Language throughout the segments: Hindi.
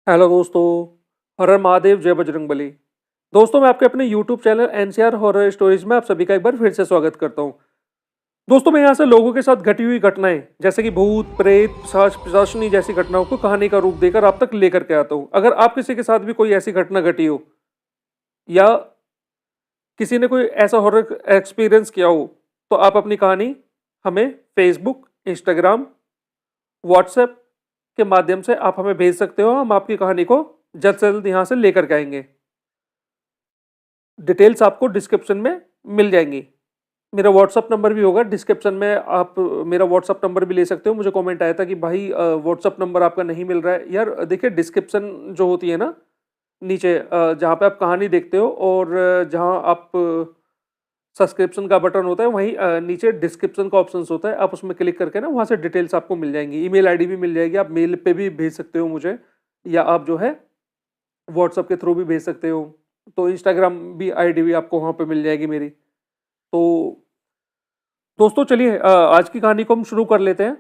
हेलो दोस्तों। हर हर महादेव, जय बजरंगबली। दोस्तों, मैं आपके अपने YouTube channel NCR horror stories में आप सभी का एक बार फिर से स्वागत करता हूं। दोस्तों, मैं यहाँ से लोगों के साथ घटी हुई घटनाएं जैसे कि भूत प्रेत पिशाच पिशाचनी जैसी घटनाओं को कहानी का रूप देकर आप तक लेकर के आता हूँ। अगर आप किसी के साथ भी कोई ऐसी घटना घटी हो या किसी ने कोई ऐसा हॉरर एक्सपीरियंस किया हो, तो आप अपनी कहानी हमें फेसबुक, इंस्टाग्राम, व्हाट्सएप के माध्यम से आप हमें भेज सकते हो। हम आपकी कहानी को जल्द से जल्द यहाँ से लेकर के आएंगे। डिटेल्स आपको डिस्क्रिप्शन में मिल जाएंगी। मेरा व्हाट्सअप नंबर भी होगा डिस्क्रिप्शन में। आप मेरा व्हाट्सअप नंबर भी ले सकते हो। मुझे कमेंट आया था कि भाई व्हाट्सअप नंबर आपका नहीं मिल रहा है। यार देखिए, डिस्क्रिप्शन जो होती है ना नीचे, जहाँ पे आप कहानी देखते हो और जहाँ आप सब्सक्रिप्शन का बटन होता है, वहीं नीचे डिस्क्रिप्शन का ऑप्शन होता है। आप उसमें क्लिक करके ना वहाँ से डिटेल्स आपको मिल जाएंगी। ईमेल आईडी भी मिल जाएगी, आप मेल पे भी भेज सकते हो मुझे, या आप जो है व्हाट्सअप के थ्रू भी भेज सकते हो। तो इंस्टाग्राम भी आईडी भी आपको वहाँ पे मिल जाएगी मेरी। तो दोस्तों चलिए, आज की कहानी को हम शुरू कर लेते हैं।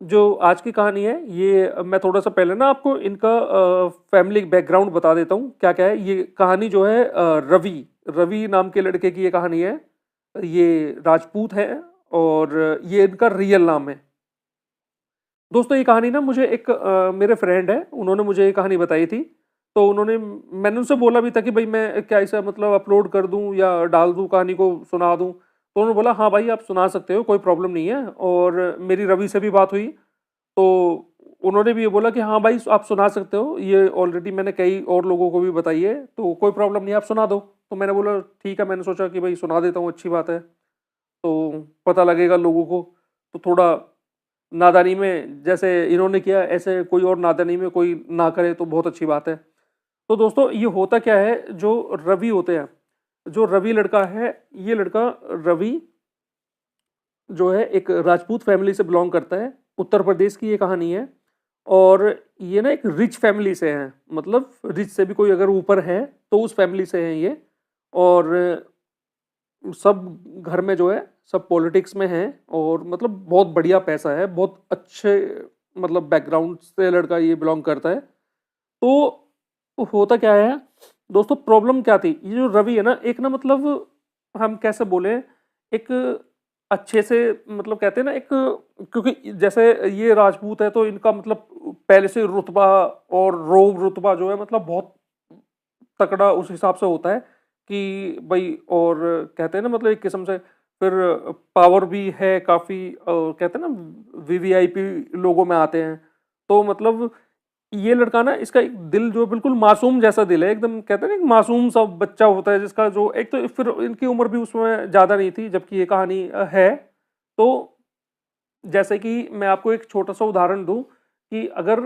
जो आज की कहानी है, ये मैं थोड़ा सा पहले ना आपको इनका फैमिली बैकग्राउंड बता देता हूँ क्या क्या है। ये कहानी जो है रवि रवि नाम के लड़के की ये कहानी है। ये राजपूत है और ये इनका रियल नाम है। दोस्तों, ये कहानी ना मुझे एक मेरे फ्रेंड है, उन्होंने मुझे ये कहानी बताई थी। तो मैंने उनसे बोला भी था कि भाई मैं क्या इसे मतलब अपलोड कर दूं या डाल दूं, कहानी को सुना दूं। तो उन्होंने बोला हाँ भाई, आप सुना सकते हो, कोई प्रॉब्लम नहीं है। और मेरी रवि से भी बात हुई, तो उन्होंने भी ये बोला कि हाँ भाई, आप सुना सकते हो, ये ऑलरेडी मैंने कई और लोगों को भी बताई है, तो कोई प्रॉब्लम नहीं, आप सुना दो। तो मैंने बोला ठीक है। मैंने सोचा कि भाई सुना देता हूँ, अच्छी बात है, तो पता लगेगा लोगों को। तो थोड़ा नादानी में जैसे इन्होंने किया, ऐसे कोई और नादानी में कोई ना करे तो बहुत अच्छी बात है। तो दोस्तों, ये होता क्या है, जो रवि होते हैं, जो रवि लड़का है, ये लड़का रवि जो है एक राजपूत फैमिली से बिलोंग करता है। उत्तर प्रदेश की ये कहानी है। और ये ना एक रिच फैमिली से है, मतलब रिच से भी कोई अगर ऊपर है तो उस फैमिली से है ये। और सब घर में जो है सब पॉलिटिक्स में है, और मतलब बहुत बढ़िया पैसा है, बहुत अच्छे मतलब बैकग्राउंड से लड़का ये बिलोंग करता है। तो होता क्या है दोस्तों, प्रॉब्लम क्या थी, ये जो रवि है ना, एक ना मतलब हम कैसे बोले, एक अच्छे से मतलब कहते हैं ना एक, क्योंकि जैसे ये राजपूत है तो इनका मतलब पहले से रुतबा और रोब रुतबा जो है मतलब बहुत तकड़ा उस हिसाब से होता है कि भाई, और कहते हैं ना मतलब एक किस्म से फिर पावर भी है काफ़ी। कहते हैं ना वीवीआईपी लोगों में आते हैं। तो मतलब ये लड़का ना, इसका एक दिल जो बिल्कुल मासूम जैसा दिल है, एकदम कहते हैं ना एक मासूम सा बच्चा होता है जिसका जो एक, तो फिर इनकी उम्र भी उसमें ज़्यादा नहीं थी जबकि ये कहानी है। तो जैसे कि मैं आपको एक छोटा सा उदाहरण दूं कि अगर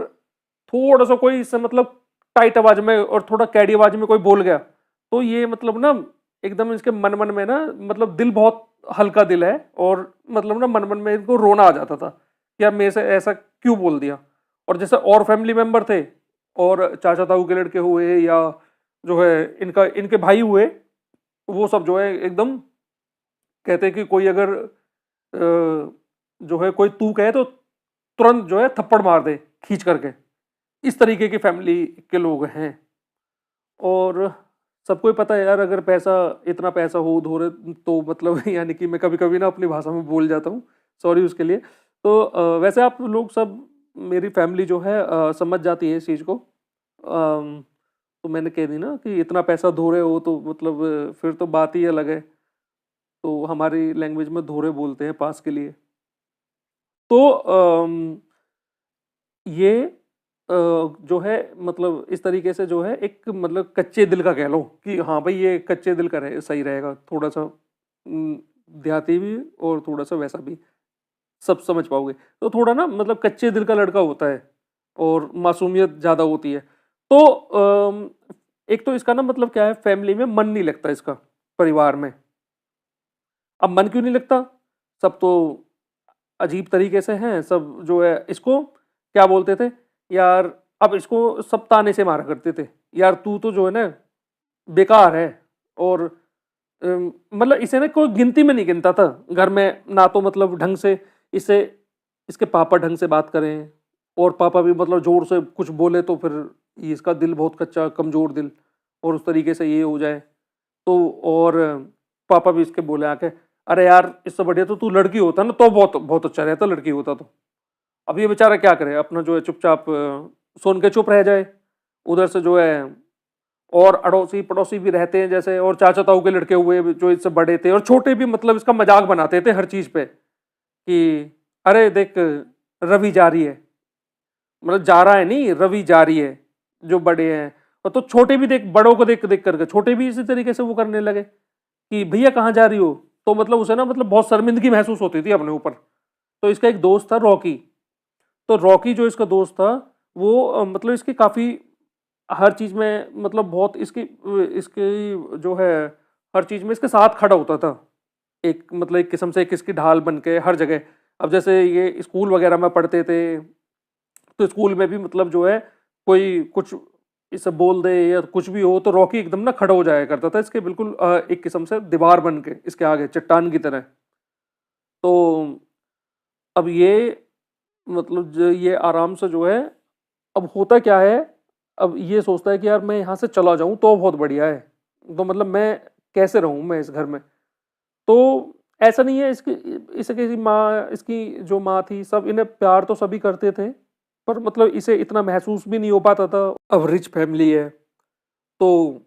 थोड़ा सा कोई इससे मतलब टाइट आवाज में और थोड़ा कैडी आवाज में कोई बोल गया, तो ये मतलब ना एकदम इसके मन मन में ना मतलब दिल बहुत हल्का दिल है, और मतलब ना मन मन में इनको रोना आ जाता था कि यार मेरे से ऐसा क्यों बोल दिया। और जैसे और फैमिली मेंबर थे, और चाचा ताऊ के लड़के हुए या जो है इनका इनके भाई हुए, वो सब जो है एकदम कहते हैं कि कोई अगर जो है कोई तू कहे तो तुरंत जो है थप्पड़ मार दे खींच करके। इस तरीके की फैमिली के लोग हैं। और सबको ही पता है यार, अगर पैसा, इतना पैसा हो धोरे, तो मतलब यानी कि मैं कभी कभी ना अपनी भाषा में बोल जाता हूँ, सॉरी उसके लिए। तो वैसे आप लोग सब, मेरी फैमिली जो है समझ जाती है इस चीज़ को। तो मैंने कह दी ना कि इतना पैसा धोरे हो, तो मतलब फिर तो बात ही अलग है। तो हमारी लैंग्वेज में धोरे बोलते हैं पास के लिए। तो ये जो है मतलब इस तरीके से जो है एक मतलब कच्चे दिल का कह लो कि हाँ भाई, ये कच्चे दिल का सही रहेगा, थोड़ा सा देहाती भी और थोड़ा सा वैसा भी, सब समझ पाओगे। तो थोड़ा ना मतलब कच्चे दिल का लड़का होता है और मासूमियत ज़्यादा होती है। तो एक तो इसका ना मतलब क्या है, फैमिली में मन नहीं लगता इसका, परिवार में। अब मन क्यों नहीं लगता, सब तो अजीब तरीके से हैं सब, जो है इसको क्या बोलते थे यार। अब इसको सब ताने से मारा करते थे, यार तू तो जो है ना बेकार है। और मतलब इसे ना कोई गिनती में नहीं गिनता था घर में, ना तो मतलब ढंग से इसे इसके पापा ढंग से बात करें, और पापा भी मतलब ज़ोर से कुछ बोले तो फिर ये इसका दिल बहुत कच्चा, कमज़ोर दिल, और उस तरीके से ये हो जाए। तो और पापा भी इसके बोले आके, "अरे यार! इससे बढ़िया तो तू लड़की होता ना तो बहुत बहुत अच्छा रहता, लड़की होता तो।" अब ये बेचारा क्या करे, अपना जो है चुपचाप सुन के चुप रह जाए। उधर से जो है और अड़ोसी-पड़ोसी भी रहते हैं जैसे, और चाचा-ताऊ के लड़के हुए जो इससे बड़े थे और छोटे भी, मतलब इसका मज़ाक बनाते थे हर चीज़ पे कि अरे देख, रवि जा रही है। मतलब जा रहा है नहीं, रवि जा रही है, जो बड़े हैं। और तो छोटे भी देख, बड़ों को देख देख करके छोटे भी इसी तरीके से वो करने लगे कि भैया कहाँ जा रही हो। तो मतलब उसे ना, मतलब बहुत शर्मिंदगी महसूस होती थी अपने ऊपर। तो इसका एक दोस्त था रॉकी। तो रॉकी जो इसका दोस्त था, वो मतलब इसकी काफ़ी हर चीज़ में, मतलब बहुत इसकी इसकी जो है हर चीज़ में इसके साथ खड़ा होता था। एक मतलब एक किस्म से एक इसकी ढाल बन के हर जगह। अब जैसे ये स्कूल वगैरह में पढ़ते थे, तो स्कूल में भी मतलब जो है कोई कुछ इसे बोल दे या कुछ भी हो, तो रॉकी एकदम ना खड़ा हो जाया करता था इसके बिल्कुल एक किस्म से दीवार बन के इसके आगे, चट्टान की तरह। तो अब ये मतलब ये आराम से जो है, अब होता क्या है, अब ये सोचता है कि यार मैं यहाँ से चला जाऊँ तो बहुत बढ़िया है। तो मतलब मैं कैसे रहूँ मैं इस घर में? तो ऐसा नहीं है, इसकी इसकी माँ, इसकी जो माँ थी, सब इन्हें प्यार तो सभी करते थे, पर मतलब इसे इतना महसूस भी नहीं हो पाता था। अब रिच फैमिली है, तो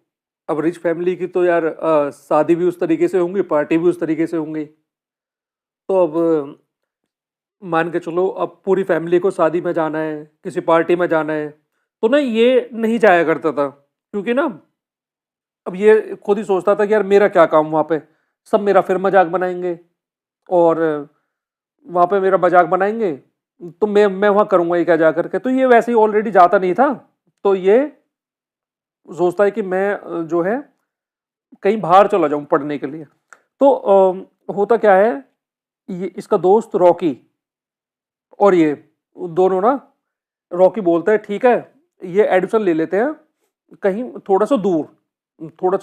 अब रिच फैमिली की तो यार शादी भी उस तरीके से होंगी, पार्टी भी उस तरीके से होंगी। तो अब मान के चलो, अब पूरी फैमिली को शादी में जाना है, किसी पार्टी में जाना है, तो ना ये नहीं जाया करता था, क्योंकि ना अब ये खुद ही सोचता था कि यार मेरा क्या काम वहाँ पे, सब मेरा फिर मजाक बनाएंगे, और वहाँ पे मेरा मजाक बनाएंगे, तो मैं वहाँ करूँगा ही क्या जा करके। तो ये वैसे ही ऑलरेडी जाता नहीं था, तो ये सोचता है कि मैं जो है कहीं बाहर चला जाऊँ पढ़ने के लिए। तो होता क्या है, ये इसका दोस्त रॉकी और ये दोनों ना, रॉकी बोलता है ठीक है, ये एडमिशन ले लेते हैं कहीं थोड़ा सा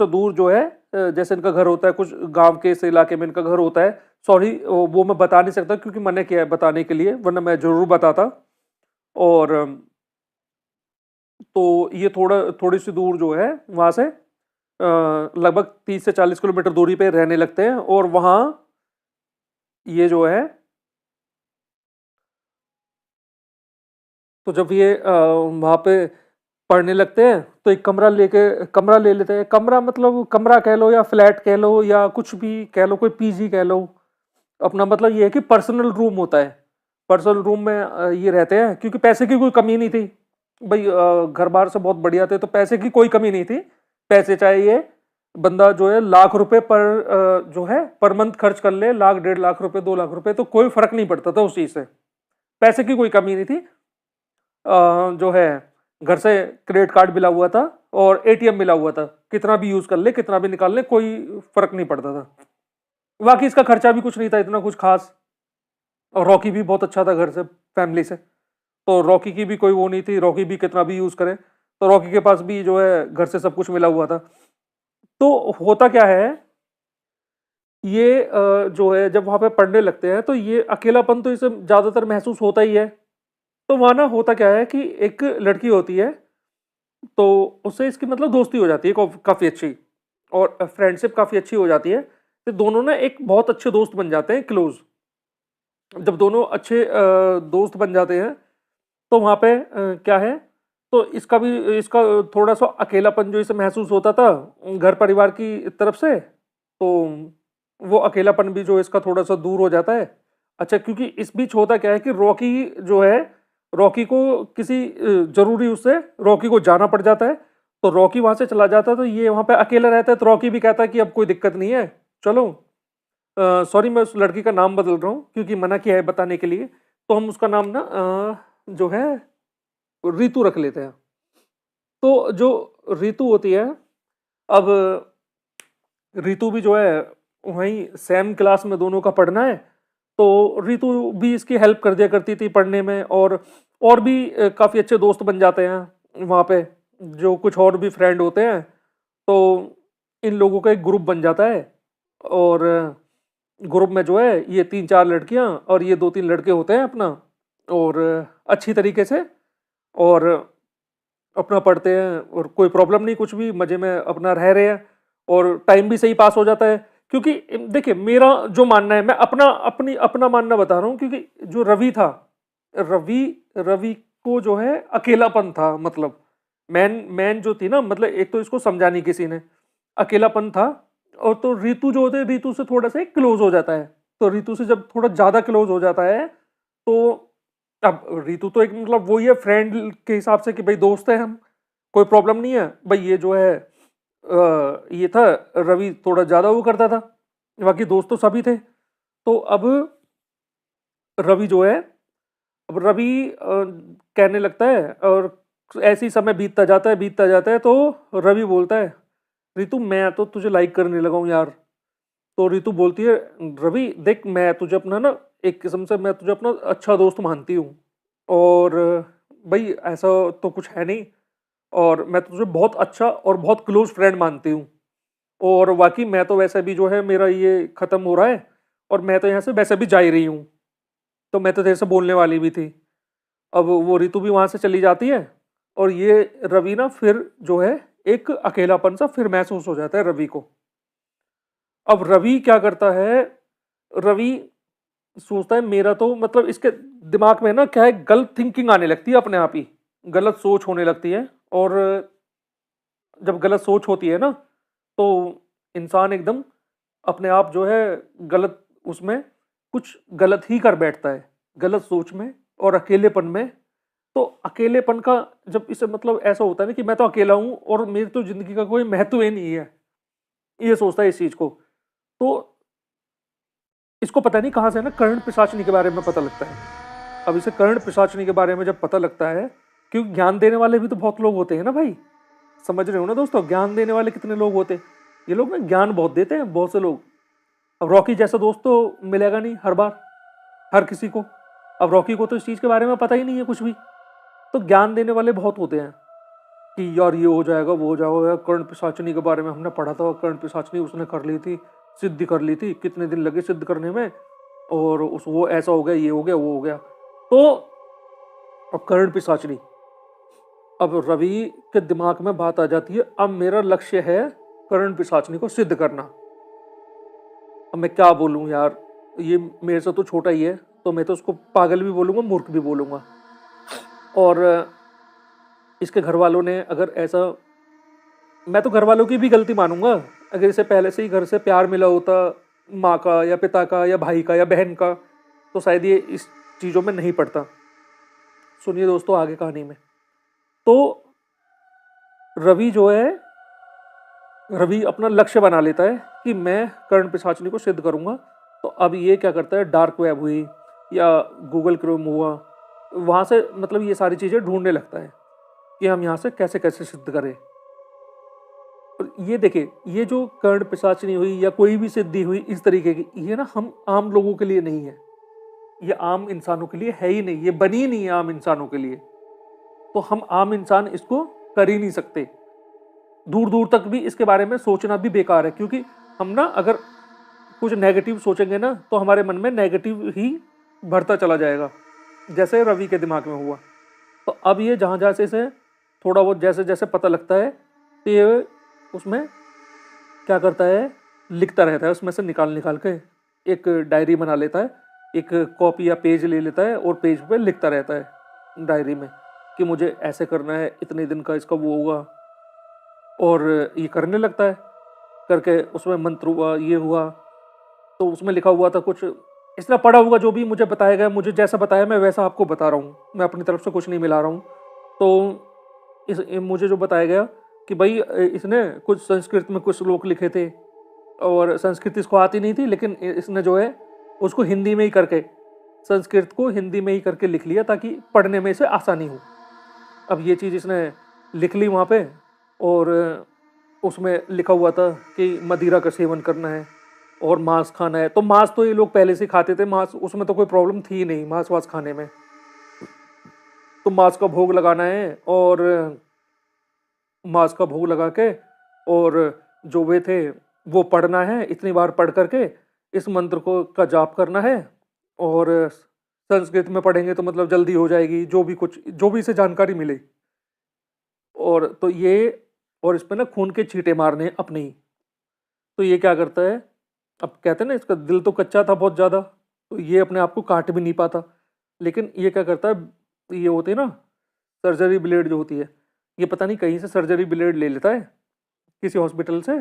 दूर जो है, जैसे इनका घर होता है कुछ गांव के इस इलाके में इनका घर होता है। सॉरी, वो मैं बता नहीं सकता क्योंकि मैंने किया है बताने के लिए, वरना मैं जरूर बताता। और तो ये थोड़ी सी दूर जो है वहाँ से लगभग 30 से 40 किलोमीटर दूरी पे रहने लगते हैं, और वहाँ ये जो है, तो जब ये वहाँ पे पढ़ने लगते हैं, तो एक कमरा ले लेते हैं। कमरा मतलब कमरा कह लो या फ्लैट कह लो या कुछ भी कह लो, कोई पीजी कह लो। अपना मतलब ये है कि पर्सनल रूम होता है। पर्सनल रूम में ये रहते हैं, क्योंकि पैसे की कोई कमी नहीं थी भाई। घर बार से बहुत बढ़िया थे, तो पैसे की कोई कमी नहीं थी। पैसे चाहे ये बंदा जो है लाख रुपए पर जो है पर मंथ खर्च कर ले, लाख, 1.5 लाख रुपए, 2 लाख रुपए, तो कोई फर्क नहीं पड़ता था उस चीज से। पैसे की कोई कमी नहीं थी। जो है घर से क्रेडिट कार्ड मिला हुआ था और एटीएम मिला हुआ था, कितना भी यूज कर ले, कितना भी निकाल ले, कोई फर्क नहीं पड़ता था। बाकी इसका खर्चा भी कुछ नहीं था इतना कुछ खास। और रॉकी भी बहुत अच्छा था घर से, फैमिली से, तो रॉकी की भी कोई वो नहीं थी, रॉकी भी कितना भी यूज करे, तो रॉकी के पास भी जो है घर से सब कुछ मिला हुआ था। तो होता क्या है, ये जो है जब वहां पे पढ़ने लगते हैं, तो ये अकेलापन तो इसे ज्यादातर महसूस होता ही है। तो वहां ना होता क्या है कि एक लड़की होती है, तो उससे इसकी मतलब दोस्ती हो जाती है काफी अच्छी, और फ्रेंडशिप काफी अच्छी हो जाती है। तो दोनों ना एक बहुत अच्छे दोस्त बन जाते हैं, क्लोज। जब दोनों अच्छे दोस्त बन जाते हैं, तो वहाँ पे क्या है, तो इसका थोड़ा सा अकेलापन जो इसे महसूस होता था घर परिवार की तरफ से, तो वो अकेलापन भी जो इसका थोड़ा सा दूर हो जाता है। अच्छा, क्योंकि इस बीच होता क्या है कि रॉकी जो है, रॉकी को किसी जरूरी उससे रॉकी को जाना पड़ जाता है। तो रॉकी वहां से चला जाता है, तो ये वहां पे अकेला रहता है। तो रॉकी भी कहता है कि अब कोई दिक्कत नहीं है, चलो। सॉरी, मैं उस लड़की का नाम बदल रहा हूँ क्योंकि मना किया है बताने के लिए। तो हम उसका नाम ना जो है रितु रख लेते हैं। तो जो रितु होती है, अब रितु भी जो है वहीं सेम क्लास में दोनों का पढ़ना है, तो रितु भी इसकी हेल्प कर दिया करती थी पढ़ने में। और भी काफ़ी अच्छे दोस्त बन जाते हैं वहाँ पे, जो कुछ और भी फ्रेंड होते हैं। तो इन लोगों का एक ग्रुप बन जाता है, और ग्रुप में जो है ये 3-4 लड़कियां और ये 2-3 लड़के होते हैं अपना। और अच्छी तरीके से, और अपना पढ़ते हैं और कोई प्रॉब्लम नहीं, कुछ भी मज़े में अपना रह रहे हैं और टाइम भी सही पास हो जाता है। क्योंकि देखिए मेरा जो मानना है, मैं अपना मानना बता रहा हूँ, क्योंकि जो रवि था, रवि रवि को जो है अकेलापन था, मतलब मैन मैन जो थी ना, मतलब एक तो इसको समझा नहीं किसी ने, अकेलापन था। और तो रीतू जो होते हैं, रीतू से थोड़ा सा क्लोज हो जाता है, तो रीतू से जब थोड़ा ज्यादा क्लोज हो जाता है तो अब रीतू तो एक मतलब वही है फ्रेंड के हिसाब से कि भाई दोस्त है हम, कोई प्रॉब्लम नहीं है भाई। ये जो है ये था, रवि थोड़ा ज्यादा वो करता था, बाकी दोस्त तो सभी थे। तो अब रवि जो है, अब रवि कहने लगता है, और ऐसे ही समय बीतता जाता है, तो रवि बोलता है, रितु मैं तो तुझे लाइक करने लगा हूँ यार। तो रितु बोलती है, रवि देख मैं तुझे अपना ना, एक किस्म से मैं तुझे अपना अच्छा दोस्त मानती हूँ, और भाई ऐसा तो कुछ है नहीं, और मैं तुझे बहुत अच्छा और बहुत क्लोज फ्रेंड मानती हूँ, और वाकई मैं तो वैसे भी जो है मेरा ये खत्म हो रहा है, और मैं तो यहाँ से वैसे भी जा ही रही हूँ, तो मैं तो तेरे से बोलने वाली भी थी। अब वो रितु भी वहां से चली जाती है, और ये रवि ना फिर जो है एक अकेलापन सा फिर महसूस हो जाता है रवि को। अब रवि क्या करता है, रवि सोचता है मेरा तो मतलब, इसके दिमाग में ना क्या है, गलत थिंकिंग आने लगती है अपने आप ही, गलत सोच होने लगती है। और जब गलत सोच होती है ना, तो इंसान एकदम अपने आप जो है गलत, उसमें कुछ गलत ही कर बैठता है, गलत सोच में और अकेलेपन में। तो अकेलेपन का जब इसे मतलब ऐसा होता है ना कि मैं तो अकेला हूं और मेरी तो जिंदगी का कोई महत्व ही नहीं है, ये सोचता है इस चीज को। तो इसको पता नहीं कहां से ना कर्ण पिशाचनी के बारे में पता लगता है। अब इसे कर्ण पिशाचनी के बारे में जब पता लगता है, क्योंकि ज्ञान देने वाले भी तो बहुत लोग होते हैं ना भाई, समझ रहे हो ना दोस्तों, ज्ञान देने वाले कितने लोग होते हैं, ये लोग ना ज्ञान बहुत देते हैं बहुत से लोग। अब रॉकी जैसा दोस्त तो मिलेगा नहीं हर बार हर किसी को। अब रॉकी को तो इस चीज के बारे में पता ही नहीं है कुछ भी, तो ज्ञान देने वाले बहुत होते हैं कि यार ये हो जाएगा वो हो जाएगा। कर्ण पिशाचनी के बारे में हमने पढ़ा था, कर्ण पिशाचनी उसने कर ली थी, सिद्ध कर ली थी, कितने दिन लगे सिद्ध करने में, और उस वो ऐसा हो गया, ये हो गया, वो हो गया। तो अब कर्ण पिशाचनी, अब रवि के दिमाग में बात आ जाती है, अब मेरा लक्ष्य है कर्ण पिशाचनी को सिद्ध करना। अब मैं क्या बोलूं यार, ये मेरे से तो छोटा ही है, तो मैं तो उसको पागल भी बोलूंगा, मूर्ख भी बोलूंगा। और इसके घर वालों ने अगर ऐसा, मैं तो घर वालों की भी गलती मानूंगा, अगर इसे पहले से ही घर से प्यार मिला होता, माँ का या पिता का या भाई का या बहन का, तो शायद ये इस चीज़ों में नहीं पड़ता। सुनिए दोस्तों आगे कहानी में। तो रवि जो है, रवि अपना लक्ष्य बना लेता है कि मैं कर्ण पिशाचनी को सिद्ध करूंगा। तो अब ये क्या करता है, डार्क वेब हुई या गूगल क्रोम हुआ, वहां से मतलब ये सारी चीज़ें ढूंढने लगता है कि हम यहाँ से कैसे कैसे सिद्ध करें। और ये देखिए, ये जो कर्ण पिशाचनी हुई या कोई भी सिद्धि हुई इस तरीके की, ये ना हम आम लोगों के लिए नहीं है, ये आम इंसानों के लिए है ही नहीं, ये बनी ही नहीं है आम इंसानों के लिए। तो हम आम इंसान इसको कर ही नहीं सकते, दूर दूर तक भी इसके बारे में सोचना भी बेकार है, क्योंकि हम ना अगर कुछ नेगेटिव सोचेंगे ना, तो हमारे मन में नेगेटिव ही बढ़ता चला जाएगा, जैसे रवि के दिमाग में हुआ। तो अब ये जहाँ जहाँ से इसे थोड़ा बहुत जैसे जैसे पता लगता है, तो ये उसमें क्या करता है, लिखता रहता है, उसमें से निकाल निकाल के एक डायरी बना लेता है, एक कॉपी या पेज ले लेता है और पेज पे लिखता रहता है डायरी में कि मुझे ऐसे करना है, इतने दिन का इसका वो होगा। और ये करने लगता है, करके उसमें मंत्र हुआ, ये हुआ, तो उसमें लिखा हुआ था कुछ इस तरह पढ़ा होगा, जो भी मुझे बताया गया, मुझे जैसा बताया मैं वैसा आपको बता रहा हूँ, मैं अपनी तरफ से कुछ नहीं मिला रहा हूँ। तो मुझे जो बताया गया कि भाई इसने कुछ संस्कृत में कुछ श्लोक लिखे थे, और संस्कृत इसको आती नहीं थी, लेकिन इसने जो है उसको हिंदी में ही करके, संस्कृत को हिंदी में ही करके लिख लिया ताकि पढ़ने में इसे आसानी हो। अब ये चीज़ इसने लिख ली वहाँ पे, और उसमें लिखा हुआ था कि मदिरा का सेवन करना है और मांस खाना है। तो मांस तो ये लोग पहले से खाते थे, मांस उसमें तो कोई प्रॉब्लम थी नहीं मांस वास खाने में। तो मांस का भोग लगाना है, और मांस का भोग लगा के, और जो वे थे वो पढ़ना है, इतनी बार पढ़ करके इस मंत्र को का जाप करना है, और संस्कृत में पढ़ेंगे तो मतलब जल्दी हो जाएगी, जो भी इसे जानकारी मिले। और तो ये और इसमें ना खून के छींटे मारने हैं अपने ही। तो ये क्या करता है, अब कहते हैं ना इसका दिल तो कच्चा था बहुत ज़्यादा, तो ये अपने आप को काट भी नहीं पाता। लेकिन ये क्या करता है, ये होती है ना सर्जरी ब्लेड जो होती है, ये पता नहीं कहीं से सर्जरी ब्लेड ले लेता है किसी हॉस्पिटल से,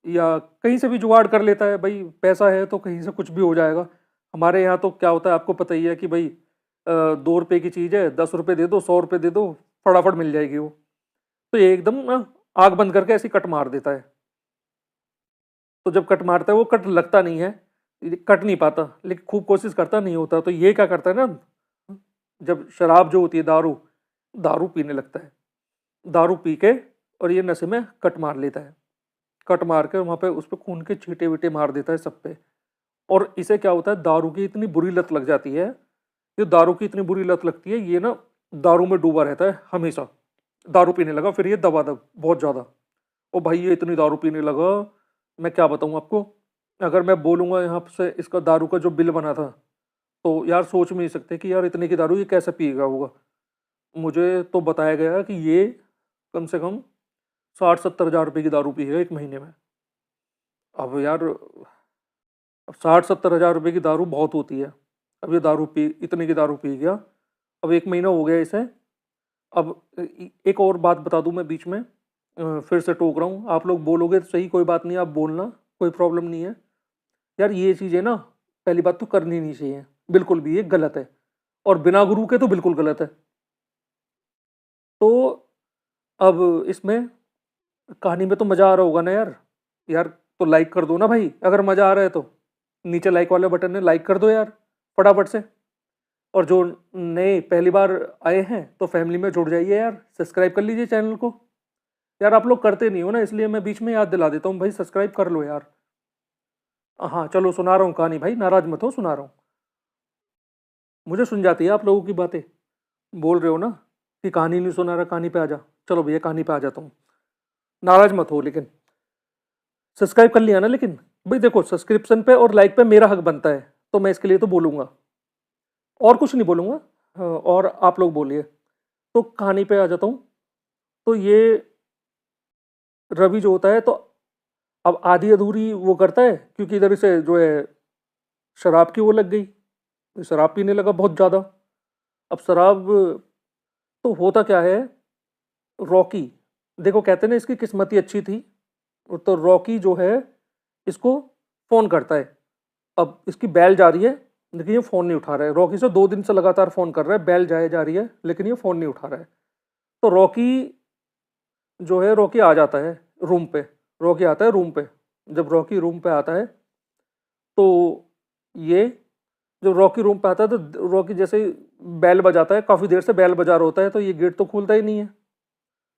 या कहीं से भी जुगाड़ कर लेता है। भाई पैसा है तो कहीं से कुछ भी हो जाएगा। हमारे यहाँ तो क्या होता है आपको पता ही है कि भाई 2 रुपये की चीज़ है, 10 रुपये दे दो, 100 रुपये दे दो, फटाफट मिल जाएगी वो। तो ये एकदम ना आग बंद करके ऐसी कट मार देता है। तो जब कट मारता है वो कट लगता नहीं है, कट नहीं पाता, लेकिन खूब कोशिश करता, नहीं होता। तो ये क्या करता है ना, जब शराब जो होती है, दारू दारू पीने लगता है। दारू पी के और ये नशे में कट मार लेता है। कट मार के वहाँ पे उस पे खून के छींटे वीटे मार देता है सब पे। और इसे क्या होता है, दारू की इतनी बुरी लत लग जाती है, ये दारू की इतनी बुरी लत लगती है, ये ना दारू में डूबा रहता है हमेशा। दारू पीने लगा फिर ये दबादब बहुत ज़्यादा। ओ भाई ये इतनी दारू पीने लगा, मैं क्या बताऊँ आपको। अगर मैं बोलूँगा यहाँ से इसका दारू का जो बिल बना था, तो यार सोच भी नहीं सकते कि यार इतने की दारू ये कैसे पिएगा होगा। मुझे तो बताया गया कि ये कम से कम 60-70 हज़ार रुपये की दारू पी है एक महीने में। अब यार, अब 60-70 हज़ार रुपये की दारू बहुत होती है। अब ये दारू पी इतने की दारू पी गया, अब 1 महीना हो गया इसे। अब एक और बात बता दूं मैं बीच में, फिर से टोक रहा हूँ, आप लोग बोलोगे तो सही, कोई बात नहीं, आप बोलना, कोई प्रॉब्लम नहीं है। यार ये चीज़ें ना, पहली बात तो करनी नहीं चाहिए बिल्कुल भी, ये गलत है, और बिना गुरु के तो बिल्कुल गलत है। तो अब इसमें कहानी में तो मज़ा आ रहा होगा ना यार। यार तो लाइक कर दो ना भाई, अगर मज़ा आ रहा है तो नीचे लाइक वाले बटन में लाइक कर दो यार फटाफट से। और जो नए पहली बार आए हैं तो फैमिली में जुड़ जाइए यार, सब्सक्राइब कर लीजिए चैनल को। यार आप लोग करते नहीं हो ना, इसलिए मैं बीच में याद दिला देता हूँ, भाई सब्सक्राइब कर लो यार। हाँ चलो सुना रहा हूँ कहानी, भाई नाराज मत हो, सुना रहा हूँ। मुझे सुन जाती है आप लोगों की बातें। बोल रहे हो ना कि कहानी नहीं सुना रहा, कहानी पे आ जा। चलो भैया कहानी पे आ जाता हूँ, नाराज मत हो। लेकिन सब्सक्राइब कर लिया ना, लेकिन भाई देखो सब्सक्रिप्शन पे और लाइक पे मेरा हक बनता है, तो मैं इसके लिए तो बोलूँगा, और कुछ नहीं बोलूँगा। हाँ, और आप लोग बोलिए। तो कहानी पे आ जाता हूँ। तो ये रवि जो होता है, तो अब आधी अधूरी वो करता है, क्योंकि इधर से जो है शराब की वो लग गई, शराब पीने लगा बहुत ज़्यादा। अब शराब, तो होता क्या है, रॉकी, देखो कहते हैं ना इसकी किस्मत ही अच्छी थी। तो रॉकी जो है इसको फ़ोन करता है। अब इसकी बैल जा रही है, लेकिन ये फ़ोन नहीं उठा रहा है। रॉकी से 2 दिन से लगातार फ़ोन कर रहा है, बैल जाए जा रही है, लेकिन ये फ़ोन नहीं उठा रहा है। तो रॉकी जो है, रॉकी आ जाता है रूम पे। रॉकी आता है रूम पे। जब रॉकी रूम पे आता है, तो ये जब रॉकी रूम पे आता है, तो रॉकी जैसे ही बैल बजाता है, काफ़ी देर से बैल बजा रहा होता है, तो ये गेट तो खुलता ही नहीं है।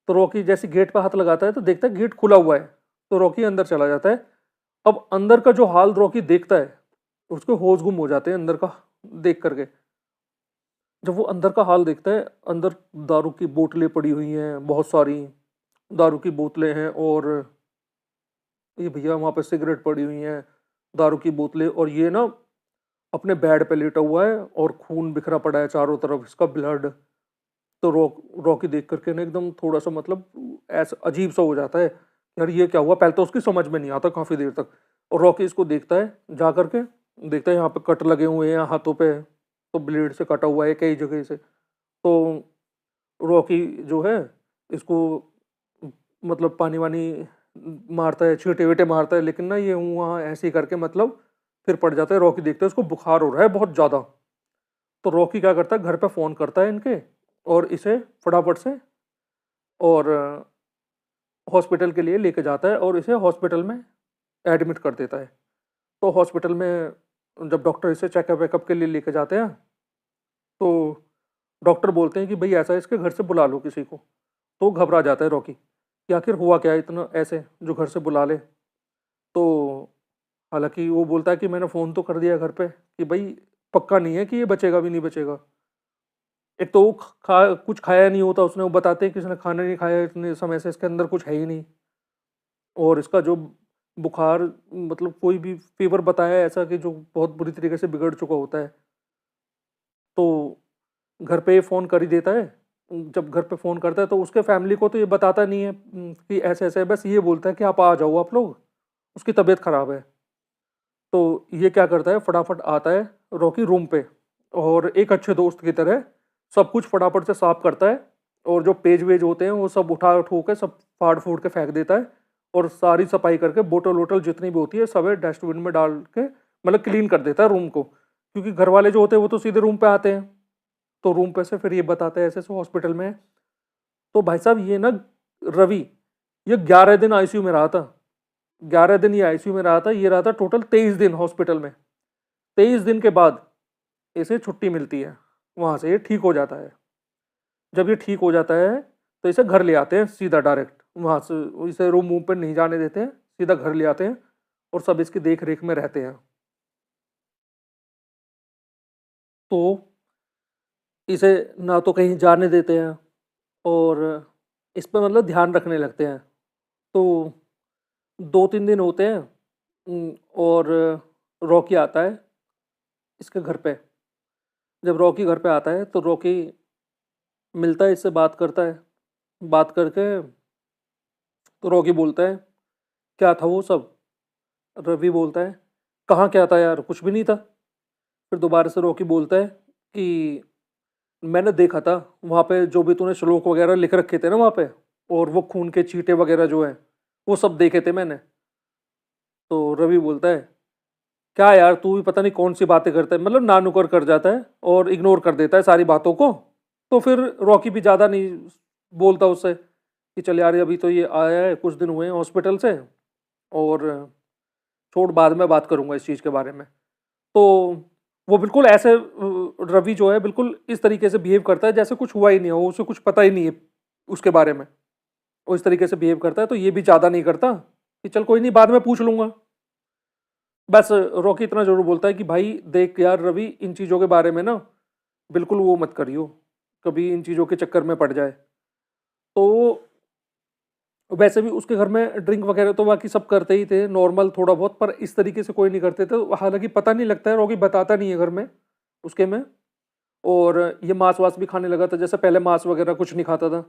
तो रॉकी जैसे गेट पे हाथ लगाता है, तो देखता है गेट खुला हुआ है। तो रॉकी अंदर चला जाता है। अब अंदर का जो हाल रॉकी देखता है, उसके होश गुम हो जाते हैं अंदर का देख करके। जब वो अंदर का हाल देखता है, अंदर दारू की बोतलें पड़ी हुई हैं, बहुत सारी दारू की बोतलें हैं, और ये भैया वहाँ पे सिगरेट पड़ी हुई हैं, दारू की बोतलें, और ये ना अपने बेड पे लेटा हुआ है, और खून बिखरा पड़ा है चारों तरफ, इसका ब्लड। तो रॉकी देख करके ना एकदम थोड़ा सा मतलब ऐसा अजीब सा हो जाता है, यार ये क्या हुआ। पहले तो उसकी समझ में नहीं आता काफ़ी देर तक। और रॉकी इसको देखता है, जा करके देखता है यहाँ पे कट लगे हुए हैं हाथों पे, तो ब्लेड से कटा हुआ है कई जगह से। तो रॉकी जो है इसको मतलब पानी वानी मारता है, छींटे वीटे मारता है, लेकिन ना ये वहाँ ऐसे ही करके मतलब फिर पड़ जाता है। रॉकी देखता है उसको बुखार हो रहा है बहुत ज़्यादा। तो रॉकी क्या करता है, घर पे फ़ोन करता है इनके, और इसे फटाफट से और हॉस्पिटल के लिए लेके जाता है, और इसे हॉस्पिटल में एडमिट कर देता है। तो हॉस्पिटल में जब डॉक्टर इसे चेकअप वेकअप के लिए लेके जाते हैं, तो डॉक्टर बोलते हैं कि भाई ऐसा है, इसके घर से बुला लो किसी को। तो घबरा जाता है रॉकी कि आखिर हुआ क्या है इतना ऐसे जो घर से बुला ले। तो हालांकि वो बोलता है कि मैंने फ़ोन तो कर दिया घर पे कि भाई पक्का नहीं है कि ये बचेगा भी नहीं बचेगा। एक तो वो कुछ खाया नहीं होता उसने, वो बताते हैं कि इसने खाना नहीं खाया इतने समय से, इसके अंदर कुछ है ही नहीं। और इसका जो बुखार, मतलब कोई भी फीवर बताया है ऐसा कि जो बहुत बुरी तरीके से बिगड़ चुका होता है। तो घर पे फ़ोन कर ही देता है। जब घर पे फ़ोन करता है तो उसके फैमिली को तो ये बताता नहीं है कि ऐसे-ऐसे है, बस ये बोलता है कि आप आ जाओ आप लोग, उसकी तबीयत ख़राब है। तो ये क्या करता है, फटाफट आता है रॉकी रूम पे और एक अच्छे दोस्त की तरह सब कुछ फटाफट से साफ करता है और जो पेज वेज होते हैं वो सब उठा उठू के सब फाड़ फूड़ के फेंक देता है और सारी सफाई करके बोतल वोटल जितनी भी होती है सब डस्टबिन में डाल के मतलब क्लीन कर देता है रूम को, क्योंकि घर वाले जो होते हैं वो तो सीधे रूम पे आते हैं। तो रूम पे से फिर ये बताते हैं ऐसे ऐसे हॉस्पिटल में है। तो भाई साहब ये ना रवि, ये 11 दिन आईसीयू में रहा था। 11 दिन ये आईसीयू में रहा था, ये रहा था टोटल 23 दिन हॉस्पिटल में। 23 दिन के बाद इसे छुट्टी मिलती है, वहां से ये ठीक हो जाता है। जब ये ठीक हो जाता है तो इसे घर ले आते हैं सीधा डायरेक्ट, वहां से इसे रूम वूम पर नहीं जाने देते हैं, सीधा घर ले आते हैं और सब इसकी देख रेख में रहते हैं। तो इसे ना तो कहीं जाने देते हैं और इस पर मतलब ध्यान रखने लगते हैं। तो 2-3 दिन होते हैं, और रॉकी आता है इसके घर पे। जब रॉकी घर पे आता है तो रॉकी मिलता है, इससे बात करता है। बात करके तो रॉकी बोलता है क्या था वो सब। रवि बोलता है कहाँ क्या था यार, कुछ भी नहीं था। फिर दोबारा से रॉकी बोलता है कि मैंने देखा था वहाँ पे जो भी तूने श्लोक वगैरह लिख रखे थे ना वहाँ पे, और वो खून के छींटे वगैरह जो है वो सब देखे थे मैंने। तो रवि बोलता है क्या यार तू भी पता नहीं कौन सी बातें करता है, मतलब नानुकर कर जाता है और इग्नोर कर देता है सारी बातों को। तो फिर रॉकी भी ज़्यादा नहीं बोलता उससे कि चल यार अभी तो ये आया है, कुछ दिन हुए हैं हॉस्पिटल से, और छोड़ बाद में बात करूंगा इस चीज़ के बारे में। तो वो बिल्कुल ऐसे रवि जो है बिल्कुल इस तरीके से बिहेव करता है जैसे कुछ हुआ ही नहीं हो, उसे कुछ पता ही नहीं है उसके बारे में। वो इस तरीके से बिहेव करता है, तो ये भी ज़्यादा नहीं करता कि चल कोई नहीं बाद में पूछ लूंगा। बस रॉकी इतना जरूर बोलता है कि भाई देख यार रवि, इन चीज़ों के बारे में ना बिल्कुल वो मत करियो, कभी इन चीज़ों के चक्कर में पड़ जाए। तो वैसे भी उसके घर में ड्रिंक वगैरह तो बाकी सब करते ही थे नॉर्मल थोड़ा बहुत, पर इस तरीके से कोई नहीं करते थे। हालांकि पता नहीं लगता है, रॉकी बताता नहीं है घर में उसके में। और ये मांस वास भी खाने लगा था, जैसे पहले मांस वगैरह कुछ नहीं खाता था।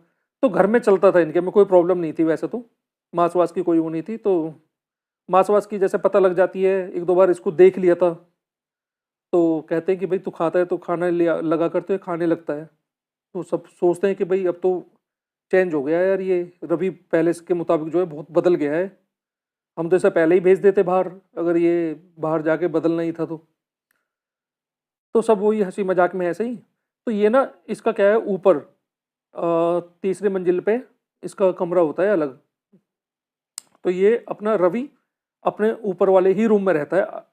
तो घर में चलता था, इनके में कोई प्रॉब्लम नहीं थी वैसे तो, मांस वास की कोई वो नहीं थी। तो मांस वास की जैसे पता लग जाती है, एक दो बार इसको देख लिया था तो कहते हैं कि भाई तू खाता है तो खाना लिया लगा करते हुए खाने लगता है। तो सब सोचते हैं कि भाई अब तो चेंज हो गया है यार, ये रवि पहले के मुताबिक जो है बहुत बदल गया है, हम तो इसे पहले ही भेज देते बाहर अगर ये बाहर जाके बदलना ही था तो सब वही हंसी मजाक में ऐसे ही। तो ये ना इसका क्या है, ऊपर तीसरी मंजिल पे इसका कमरा होता है अलग। तो ये अपना रवि अपने ऊपर वाले ही रूम में रहता है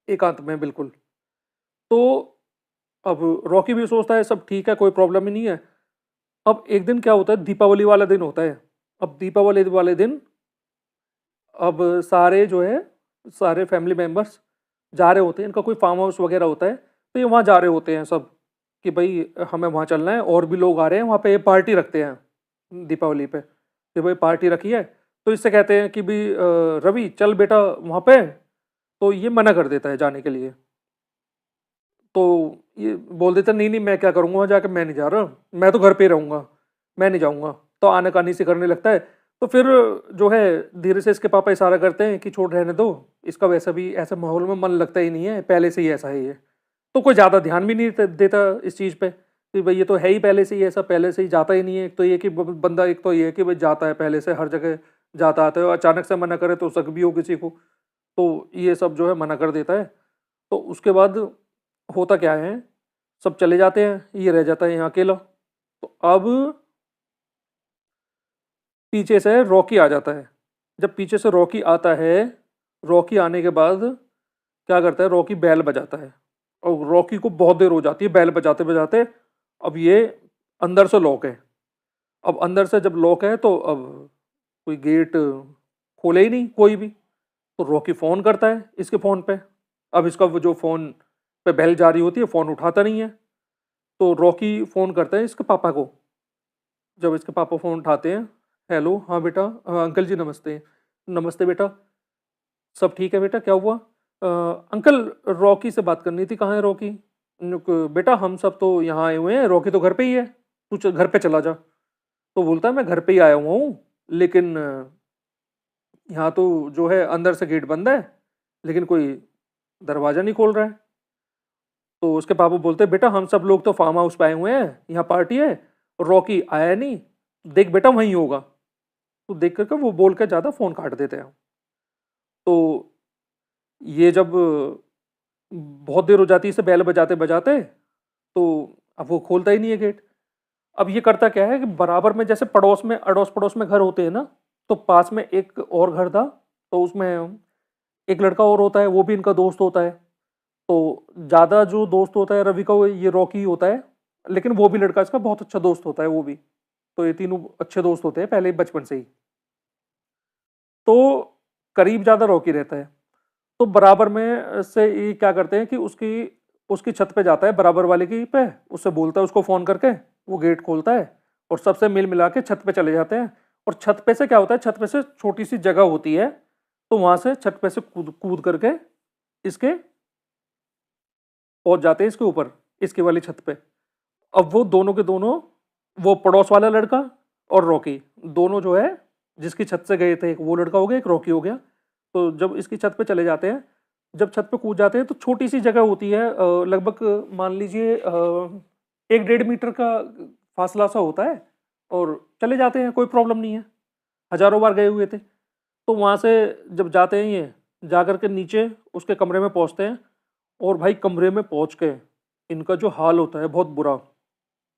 एकांत में बिल्कुल। तो अब रॉकी भी सोचता है सब ठीक है, कोई प्रॉब्लम ही नहीं है। अब एक दिन क्या होता है, दीपावली वाला दिन होता है। अब दीपावली वाले दिन अब सारे जो है सारे फैमिली मेम्बर्स जा रहे होते हैं, इनका कोई फार्म हाउस वगैरह होता है तो ये वहाँ जा रहे होते हैं सब कि भाई हमें वहाँ चलना है, और भी लोग आ रहे हैं वहाँ पे पार्टी रखते हैं दीपावली पे, कि भाई पार्टी रखी है। तो इससे कहते हैं कि भाई रवि चल बेटा वहाँ पे, तो ये मना कर देता है जाने के लिए। तो ये बोल देता नहीं नहीं मैं क्या करूँगा वहाँ जाकर, मैं नहीं जा रहा, मैं तो घर पे ही रहूँगा, मैं नहीं जाऊँगा। तो आनाकानी से करने लगता है। तो फिर जो है धीरे से इसके पापा इशारा करते हैं कि छोड़ रहने दो, इसका वैसा भी ऐसे माहौल में मन लगता ही नहीं है, पहले से ही ऐसा है ये। तो कोई ज़्यादा ध्यान भी नहीं देता इस चीज़ पे कि भाई ये तो है ही पहले से ही ऐसा, पहले से ही जाता ही नहीं है। एक तो ये कि बंदा, एक तो ये कि भाई जाता है पहले से हर जगह जाता आता है, अचानक से मना करे तो शक भी हो किसी को, तो ये सब जो है मना कर देता है। तो उसके बाद होता क्या है, सब चले जाते हैं, ये रह जाता है यहाँ अकेला। तो अब पीछे से रॉकी आ जाता है। जब पीछे से रॉकी आता है, रॉकी आने के बाद क्या करता है, रॉकी बैल बजाता है और रॉकी को बहुत देर हो जाती है बैल बजाते बजाते। अब ये अंदर से लॉक है। अब अंदर से जब लॉक है तो अब कोई गेट खोले ही नहीं कोई भी। तो रॉकी फ़ोन करता है इसके फ़ोन पे। अब इसका वो जो फ़ोन पे बेल जारी होती है, फ़ोन उठाता नहीं है। तो रॉकी फ़ोन करता है इसके पापा को। जब इसके पापा फ़ोन उठाते हैं, हेलो हाँ बेटा, अंकल जी नमस्ते। नमस्ते बेटा, सब ठीक है बेटा, क्या हुआ? अंकल रॉकी से बात करनी थी, कहाँ है रॉकी? बेटा हम सब तो यहाँ आए हुए हैं, रॉकी तो घर पे ही है, तू घर पे चला जा। तो बोलता है मैं घर पे ही आया हुआ हूँ, लेकिन यहाँ तो जो है अंदर से गेट बंद है, लेकिन कोई दरवाजा नहीं खोल रहा है। तो उसके पापा बोलते हैं बेटा हम सब लोग तो फार्म हाउस पे आए हुए हैं, यहाँ पार्टी है, और रॉकी आया नहीं, देख बेटा वहीं होगा। तो देख करके वो बोल के ज़्यादा फ़ोन काट देते हैं। तो ये जब बहुत देर हो जाती है इसे बेल बजाते बजाते, तो अब वो खोलता ही नहीं है गेट। अब ये करता क्या है कि बराबर में जैसे पड़ोस में अड़ोस पड़ोस में घर होते हैं ना, तो पास में एक और घर था, तो उसमें एक लड़का और होता है, वो भी इनका दोस्त होता है। तो ज़्यादा जो दोस्त होता है रवि का वो ये रॉकी होता है, लेकिन वो भी लड़का इसका बहुत अच्छा दोस्त होता है वो भी। तो ये तीनों अच्छे दोस्त होते हैं पहले ही बचपन से ही। तो करीब ज़्यादा रॉकी रहता है। तो बराबर में से ये क्या करते हैं कि उसकी उसकी छत पे जाता है, बराबर वाले की पे, उससे बोलता है उसको फ़ोन करके, वो गेट खोलता है और सबसे मिल मिला के छत पे चले जाते हैं। और छत पे से क्या होता है, छत पे से छोटी सी जगह होती है, तो वहां से छत पे से कूद कूद करके इसके पहुंच जाते हैं इसके ऊपर, इसकी वाली छत पे। अब वो दोनों के दोनों, वो पड़ोस वाला लड़का और रॉकी, दोनों जो है जिसकी छत से गए थे, एक वो लड़का हो गया एक रॉकी हो गया। तो जब इसकी छत पे चले जाते हैं, जब छत पे कूद जाते हैं तो छोटी सी जगह होती है, लगभग मान लीजिए 1-1.5 मीटर का फासला सा होता है, और चले जाते हैं, कोई प्रॉब्लम नहीं है, हजारों बार गए हुए थे। तो वहाँ से जब जाते हैं ये, जा कर के नीचे उसके कमरे में पहुँचते हैं, और भाई कमरे में पहुँच के इनका जो हाल होता है बहुत बुरा।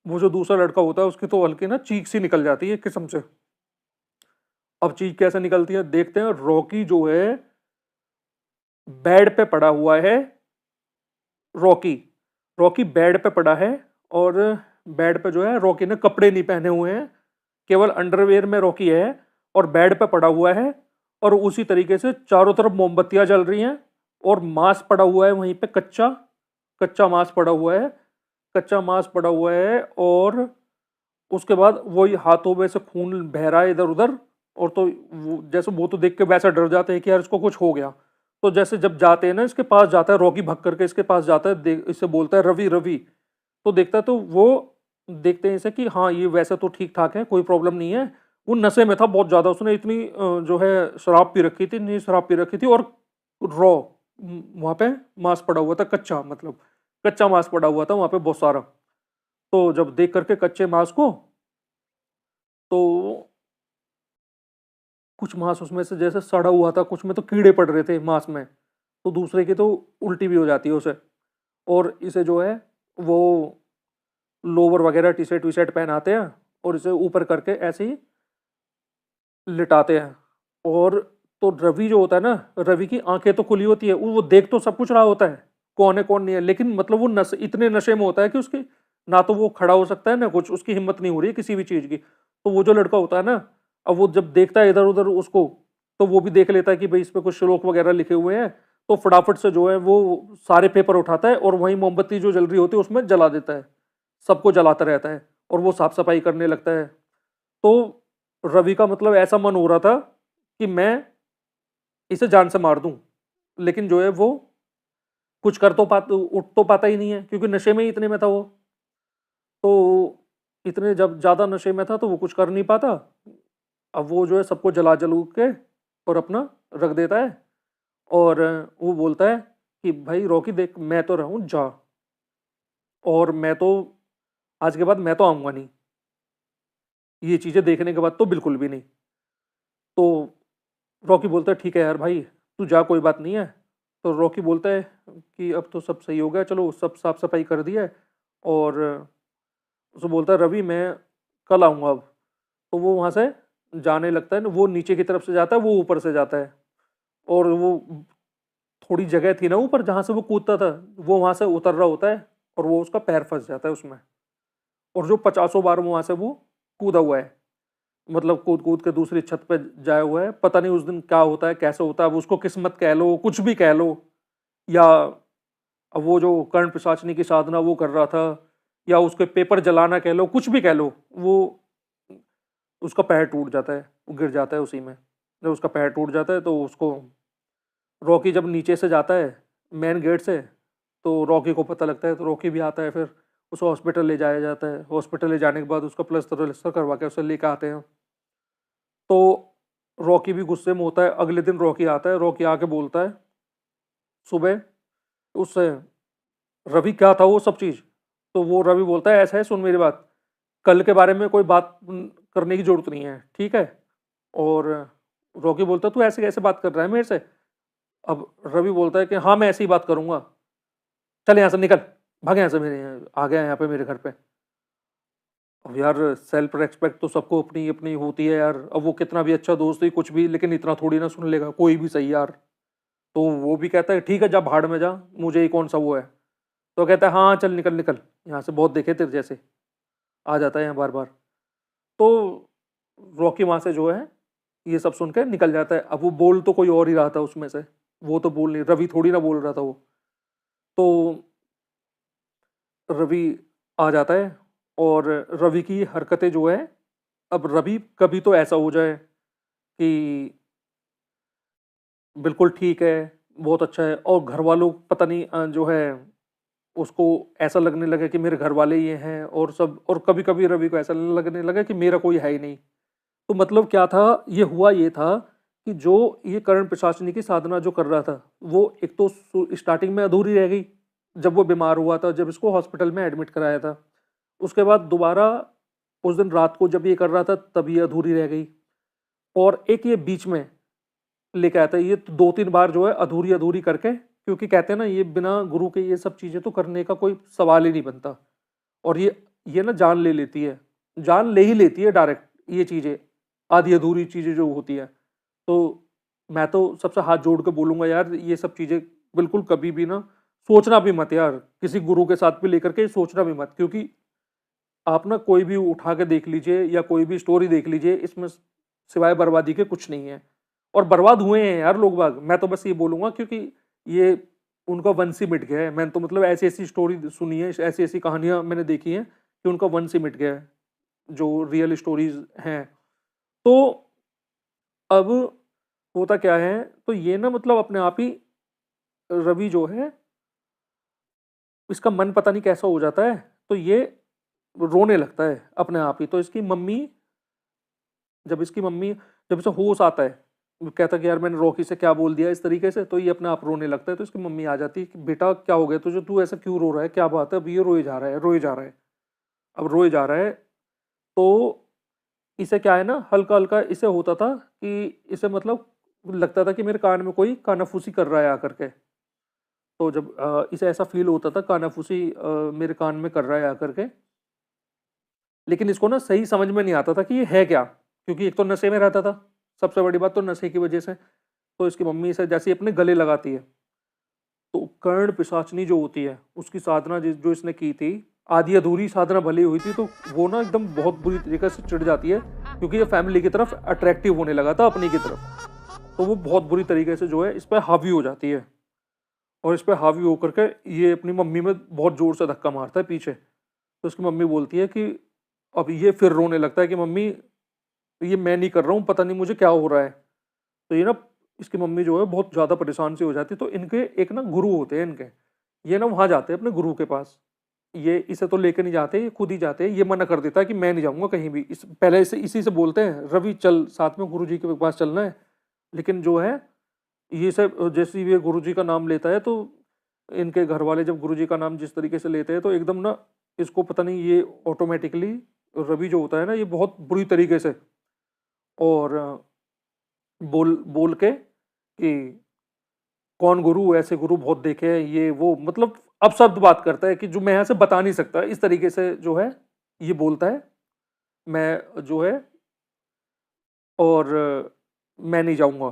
वो जो दूसरा लड़का होता है उसकी तो हल्की ना चीख सी निकल जाती है एक किस्म से। अब चीख कैसे निकलती है देखते हैं, रॉकी जो है बेड पे पड़ा हुआ है। रॉकी रॉकी बेड पे पड़ा है, और बेड पे जो है रॉकी ने कपड़े नहीं पहने हुए हैं, केवल अंडरवेयर में रॉकी है, और बेड पे पड़ा हुआ है। और उसी तरीके से चारों तरफ मोमबत्तियां जल रही हैं, और मांस पड़ा हुआ है वहीं पे, कच्चा कच्चा मांस पड़ा हुआ है, कच्चा मांस पड़ा हुआ है। और उसके बाद वही हाथों में से खून बह रहा है इधर उधर। और तो वो जैसे वो तो देख के वैसा डर जाते हैं कि यार इसको कुछ हो गया। तो जैसे जब जाते हैं ना इसके पास जाता है रॉकी, भग करके इसके पास जाता है, इससे बोलता है रवि रवि। तो देखता है तो वो देखते हैं इसे कि हाँ ये वैसे तो ठीक ठाक है, कोई प्रॉब्लम नहीं है। वो नशे में था बहुत ज़्यादा, उसने इतनी जो है शराब पी रखी थी, नहीं शराब पी रखी थी, और रॉ वहाँ पे मांस पड़ा हुआ था, कच्चा मतलब कच्चा मांस पड़ा हुआ था वहाँ पे बहुत सारा। तो जब देख करके कच्चे मांस को, तो कुछ मांस उसमें से जैसे सड़ा हुआ था, कुछ में तो कीड़े पड़ रहे थे मांस में, तो दूसरे की तो उल्टी भी हो जाती है उसे। और इसे जो है वो लोवर वगैरह टी शर्ट वी शर्ट पहनाते हैं, और इसे ऊपर करके ऐसे ही लिटाते हैं। और तो रवि जो होता है ना, रवि की आंखें तो खुली होती है, वो देख तो सब कुछ रहा होता है कौन है कौन नहीं है, लेकिन मतलब वो इतने नशे में होता है कि उसकी ना तो वो खड़ा हो सकता है ना कुछ, उसकी हिम्मत नहीं हो रही है किसी भी चीज की। तो वो जो लड़का होता है ना, अब वो जब देखता है इधर उधर उसको, तो वो भी देख लेता है कि भाई इस पे कुछ श्लोक वगैरह लिखे हुए हैं। तो फटाफट से जो है वो सारे पेपर उठाता है, और वहीं मोमबत्ती जो जल रही होती है उसमें जला देता है, सबको जलाता रहता है, और वो साफ सफाई करने लगता है। तो रवि का मतलब ऐसा मन हो रहा था कि मैं इसे जान से मार दूं, लेकिन जो है वो कुछ कर तो पाता, उठ तो पाता ही नहीं है, क्योंकि नशे में ही इतने में था वो। तो इतने जब ज्यादा नशे में था तो वो कुछ कर नहीं पाता। अब वो जो है सबको जला जलू के और अपना रख देता है। और वो बोलता है कि भाई रॉकी देख, मैं तो रहूं जा, और मैं तो आज के बाद मैं तो आऊंगा नहीं, ये चीजें देखने के बाद तो बिल्कुल भी नहीं। तो रॉकी बोलता है ठीक है यार भाई, तू जा कोई बात नहीं है। तो रॉकी बोलता है कि अब तो सब सही हो गया, चलो सब साफ सफाई कर दिया है। और उसे बोलता है रवि मैं कल आऊँगा अब। तो वो वहाँ से जाने लगता है ना, वो नीचे की तरफ से जाता है, वो ऊपर से जाता है। और वो थोड़ी जगह थी ना ऊपर जहाँ से वो कूदता था, वो वहाँ से उतर रहा होता है, और वो उसका पैर फंस जाता है उसमें। और जो 50 बार वहाँ से वो कूदा हुआ है, मतलब कूद कूद के दूसरी छत पे जाया हुआ है। पता नहीं उस दिन क्या होता है कैसे होता है, अब उसको किस्मत कह लो कुछ भी कह लो, या अब वो जो कर्ण पिशाचनी की साधना वो कर रहा था, या उसके पेपर जलाना कह लो, कुछ भी कह लो, वो उसका पैर टूट जाता है, वो गिर जाता है उसी में। जब उसका पैर टूट जाता है तो उसको रॉकी जब नीचे से जाता है मेन गेट से, तो रॉकी को पता लगता है, तो रॉकी भी आता है, फिर उसे हॉस्पिटल ले जाया जाता है। हॉस्पिटल ले जाने के बाद उसका प्लास्टर व्लास्टर करवा के उसे लेकर आते हैं। तो रॉकी भी गुस्से में होता है। अगले दिन रॉकी आता है, रॉकी आके बोलता है सुबह उससे, रवि क्या था वो सब चीज़। तो वो रवि बोलता है, ऐसा है सुन मेरी बात, कल के बारे में कोई बात करने की जरूरत नहीं है, ठीक है। और रॉकी बोलता है तू ऐसे कैसे बात कर रहा है मेरे से। अब रवि बोलता है कि हाँ मैं ऐसे ही बात करूंगा, चल यहाँ से निकल, भाग यहाँ से, आ गया यहाँ पे मेरे घर पे। अब यार सेल्फ रेस्पेक्ट तो सबको अपनी अपनी होती है यार। अब वो कितना भी अच्छा दोस्त है कुछ भी, लेकिन इतना थोड़ी ना सुन लेगा कोई भी सही यार। तो वो भी कहता है ठीक है जा भाड़ में जा, मुझे ही कौन सा वो है। तो कहता है हाँ चल निकल निकल यहाँ से, बहुत देखे तेरे जैसे, आ जाता है यहाँ बार बार। तो रॉकी वहाँ से जो है ये सब सुन के निकल जाता है। अब वो बोल तो कोई और ही रहा था उसमें से, वो तो बोल नहीं, रवि थोड़ी ना बोल रहा था वो। तो रवि आ जाता है और रवि की हरकतें जो है, अब रवि कभी तो ऐसा हो जाए कि बिल्कुल ठीक है, बहुत अच्छा है, और घर वालों पता नहीं जो है उसको ऐसा लगने लगे कि मेरे घर वाले ये हैं और सब, और कभी कभी रवि को ऐसा लगने लगा कि मेरा कोई है ही नहीं। तो मतलब क्या था, ये हुआ ये था कि जो ये कर्ण पिशाचिनी की साधना जो कर रहा था, वो एक तो स्टार्टिंग में अधूरी रह गई जब वो बीमार हुआ था, जब इसको हॉस्पिटल में एडमिट कराया था। उसके बाद दोबारा उस दिन रात को जब ये कर रहा था तब ये अधूरी रह गई, और एक ये बीच में लेके आया था। ये तो 2-3 बार जो है अधूरी अधूरी करके, क्योंकि कहते हैं ना ये बिना गुरु के ये सब चीज़ें तो करने का कोई सवाल ही नहीं बनता। और ये ना जान ले लेती है, जान ले ही लेती है डायरेक्ट ये चीज़ें, आधी अधूरी चीज़ें जो होती है। तो मैं तो सबसे हाथ जोड़ के बोलूँगा यार, ये सब चीज़ें बिल्कुल कभी भी ना सोचना भी मत यार, किसी गुरु के साथ भी लेकर के सोचना भी मत। क्योंकि आप ना कोई भी उठा के देख लीजिए या कोई भी स्टोरी देख लीजिए, इसमें सिवाय बर्बादी के कुछ नहीं है। और बर्बाद हुए हैं यार लोग बाग, मैं तो बस ये बोलूँगा, क्योंकि ये उनका वंश ही मिट गया है। मैंने तो मतलब ऐसी ऐसी स्टोरी सुनी है, ऐसी ऐसी कहानियाँ मैंने देखी हैं कि उनका वंश ही मिट गया है, जो रियल स्टोरीज हैं। तो अब होता क्या है, तो ये ना मतलब अपने आप ही रवि जो है, इसका मन पता नहीं कैसा हो जाता है, तो ये रोने लगता है अपने आप ही। तो इसकी मम्मी, जब इसे होश आता है, वो कहता है कि यार मैंने रॉकी से क्या बोल दिया इस तरीके से, तो ये अपने आप रोने लगता है। तो इसकी मम्मी आ जाती है कि बेटा क्या हो गया तुझे, तू ऐसा क्यों रो रहा है, क्या बात है। अब ये रोए जा रहा है, रोए जा रहा है, अब रोए जा रहा है। तो इसे क्या है ना, हल्का हल्का इसे होता था कि इसे मतलब लगता था कि मेरे कान में कोई कानाफूसी कर रहा है आकर के। तो जब इसे ऐसा फील होता था कानाफूसी मेरे कान में कर रहा है आकर के, लेकिन इसको ना सही समझ में नहीं आता था कि ये है क्या, क्योंकि एक तो नशे में रहता था, सबसे बड़ी बात तो नशे की वजह से। तो इसकी मम्मी इसे जैसे ही अपने गले लगाती है, तो कर्ण पिशाचनी जो होती है उसकी साधना जो इसने की थी, आधी अधूरी साधना भली हुई थी, तो वो ना एकदम बहुत बुरी तरीके से चिढ़ जाती है, क्योंकि ये फैमिली की तरफ अट्रैक्टिव होने लगा था अपनी की तरफ। तो वो बहुत बुरी तरीके से जो है इस पर हावी हो जाती है, और इस पर हावी होकर के ये अपनी मम्मी में बहुत जोर से धक्का मारता है पीछे। तो उसकी मम्मी बोलती है कि अब ये फिर रोने लगता है कि मम्मी ये मैं नहीं कर रहा हूँ, पता नहीं मुझे क्या हो रहा है। तो ये ना इसकी मम्मी जो है बहुत ज़्यादा परेशान सी हो जाती है। तो इनके एक ना गुरु होते हैं इनके, ये ना वहाँ जाते हैं अपने गुरु के पास। ये इसे तो लेके नहीं जाते, ये खुद ही जाते हैं। ये मना कर देता है कि मैं नहीं जाऊँगा कहीं भी। पहले इसी से बोलते हैं रवि चल साथ में गुरु जी के पास चलना है, लेकिन जो है ये सब जैसे ही ये गुरु जी का नाम लेता है, तो इनके घर वाले जब गुरु जी का नाम जिस तरीके से लेते हैं, तो एकदम ना इसको पता नहीं, ये ऑटोमेटिकली रवि जो होता है ना, ये बहुत बुरी तरीके से और बोल बोल के कि कौन गुरु, ऐसे गुरु बहुत देखे हैं, ये वो मतलब अब शब्द बात करता है कि जो मैं यहाँ से बता नहीं सकता, इस तरीके से जो है ये बोलता है। मैं जो है और मैं नहीं जाऊँगा।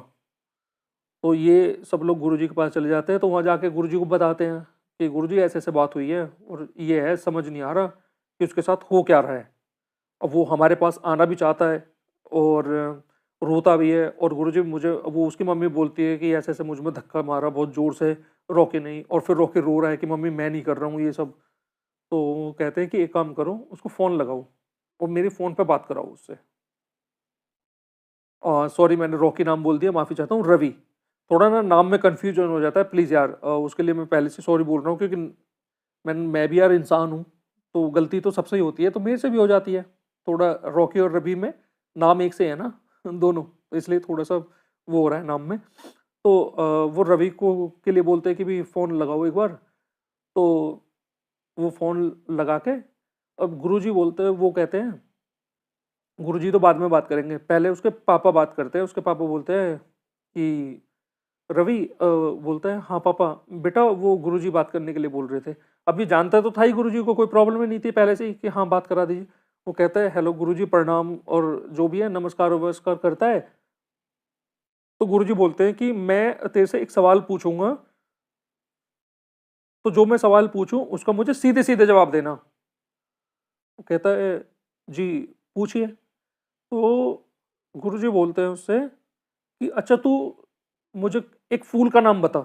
तो ये सब लोग गुरुजी के पास चले जाते हैं। तो वहाँ जाके गुरुजी को बताते हैं कि गुरुजी ऐसे ऐसे बात हुई है, और ये है समझ नहीं आ रहा कि उसके साथ हो क्या रहा है। अब वो हमारे पास आना भी चाहता है और रोता भी है, और गुरुजी मुझे, वो उसकी मम्मी बोलती है कि ऐसे ऐसे मुझ में धक्का मारा बहुत ज़ोर से, रोके नहीं, और फिर रोके रो रहा है कि मम्मी मैं नहीं कर रहा हूँ ये सब। तो कहते हैं कि एक काम करो, उसको फ़ोन लगाओ और मेरे फ़ोन पे बात कराओ उससे। सॉरी मैंने रॉकी नाम बोल दिया, माफ़ी चाहता हूँ, रवि। थोड़ा ना नाम में कन्फ्यूजन हो जाता है, प्लीज़ यार उसके लिए मैं पहले से सॉरी बोल रहा हूँ, क्योंकि मैं भी यार इंसान हूँ, तो गलती तो सबसे ही होती है, तो मेरे से भी हो जाती है। थोड़ा रॉकी और रवि में नाम एक से है ना दोनों, तो इसलिए थोड़ा-सा वो हो रहा है नाम में। तो वो रवि को के लिए बोलते हैं कि भई फ़ोन लगाओ एक बार, तो वो फ़ोन लगा के अब गुरुजी बोलते हैं, वो कहते हैं, गुरुजी तो बाद में बात करेंगे, पहले उसके पापा बात करते हैं। उसके पापा बोलते हैं कि रवि बोलता है, हाँ पापा, बेटा वो गुरुजी बात करने के लिए बोल रहे थे। अब ये जानता तो था ही गुरुजी को, कोई प्रॉब्लम ही नहीं थी पहले से ही कि हाँ बात करा दीजिए। वो कहता है, हेलो गुरुजी प्रणाम, और जो भी है नमस्कार वमस्कार करता है। तो गुरुजी बोलते हैं कि मैं तेरे से एक सवाल पूछूंगा, तो जो मैं सवाल पूछूं उसका मुझे सीधे सीधे जवाब देना। वो कहता है, जी पूछिए। तो गुरुजी बोलते हैं उससे कि अच्छा तू मुझे एक फूल का नाम बता।